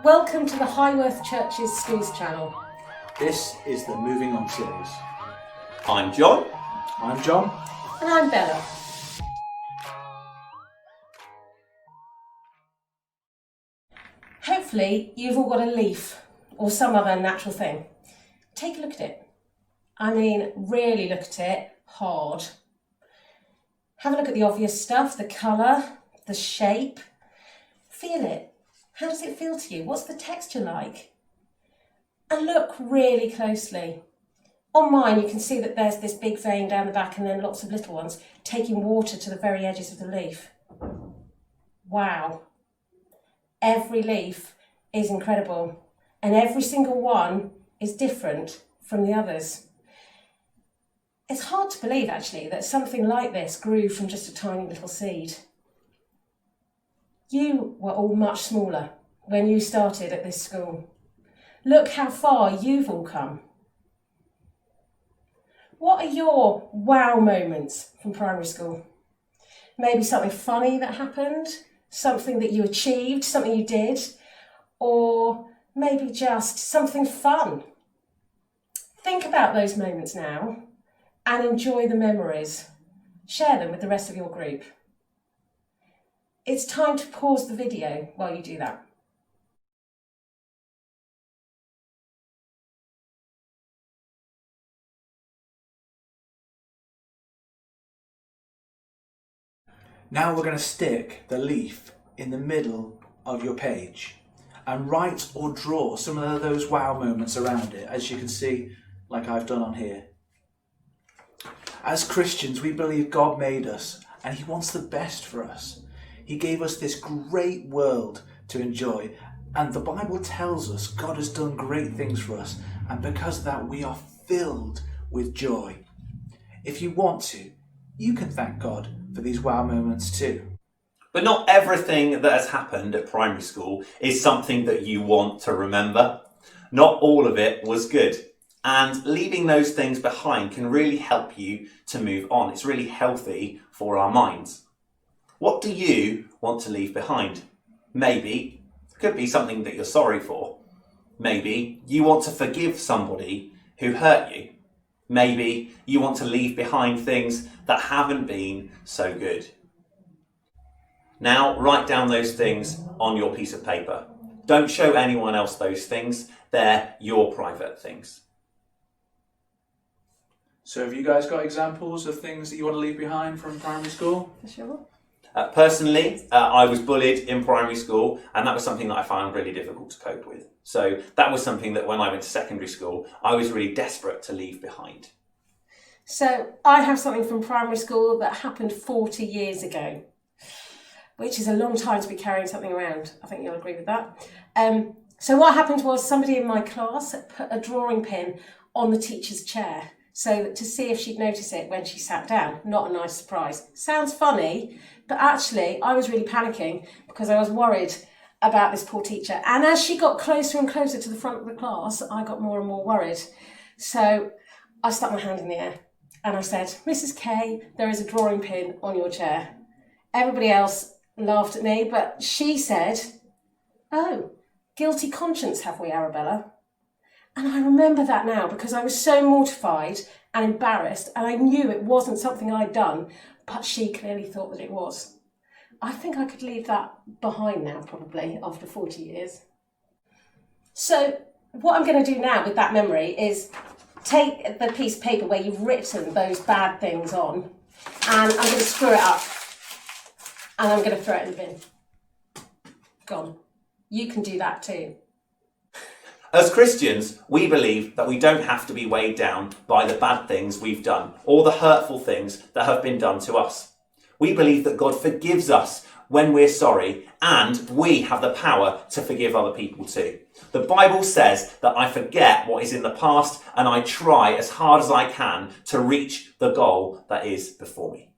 Welcome to the Highworth Church's Schools channel. This is the Moving On series. I'm John. I'm John. And I'm Bella. Hopefully you've all got a leaf or some other natural thing. Take a look at it. I mean, really look at it hard. Have a look at the obvious stuff, the colour, the shape. Feel it. How does it feel to you? What's the texture like? And look really closely. On mine, you can see that there's this big vein down the back and then lots of little ones taking water to the very edges of the leaf. Wow. Every leaf is incredible, and every single one is different from the others. It's hard to believe, actually, that something like this grew from just a tiny little seed. You were all much smaller when you started at this school. Look how far you've all come. What are your wow moments from primary school? Maybe something funny that happened, something that you achieved, something you did, or maybe just something fun. Think about those moments now and enjoy the memories. Share them with the rest of your group. It's time to pause the video while you do that. Now we're going to stick the leaf in the middle of your page and write or draw some of those wow moments around it, as you can see, like I've done on here. As Christians, we believe God made us and He wants the best for us. He gave us this great world to enjoy, and the Bible tells us God has done great things for us, and because of that we are filled with joy. If you want to, you can thank God for these wow moments too. But not everything that has happened at primary school is something that you want to remember. Not all of it was good. And leaving those things behind can really help you to move on. It's really healthy for our minds. What do you want to leave behind? Maybe it could be something that you're sorry for. Maybe you want to forgive somebody who hurt you. Maybe you want to leave behind things that haven't been so good. Now write down those things on your piece of paper. Don't show anyone else those things. They're your private things. So have you guys got examples of things that you want to leave behind from primary school? For sure. Personally, I was bullied in primary school, and that was something that I found really difficult to cope with. So that was something that when I went to secondary school, I was really desperate to leave behind. So I have something from primary school that happened 40 years ago, which is a long time to be carrying something around. I think you'll agree with that. So what happened was somebody in my class put a drawing pin on the teacher's chair, so to see if she'd notice it when she sat down. Not a nice surprise. Sounds funny, but actually I was really panicking because I was worried about this poor teacher. And as she got closer and closer to the front of the class, I got more and more worried. So I stuck my hand in the air and I said, "Mrs. K, there is a drawing pin on your chair." Everybody else laughed at me, but she said, "Oh, guilty conscience have we, Arabella?" And I remember that now because I was so mortified and embarrassed, and I knew it wasn't something I'd done, but she clearly thought that it was. I think I could leave that behind now, probably, after 40 years. So what I'm going to do now with that memory is take the piece of paper where you've written those bad things on, and I'm going to screw it up, and I'm going to throw it in the bin. Gone. You can do that too. As Christians, we believe that we don't have to be weighed down by the bad things we've done or the hurtful things that have been done to us. We believe that God forgives us when we're sorry, and we have the power to forgive other people too. The Bible says that I forget what is in the past and I try as hard as I can to reach the goal that is before me.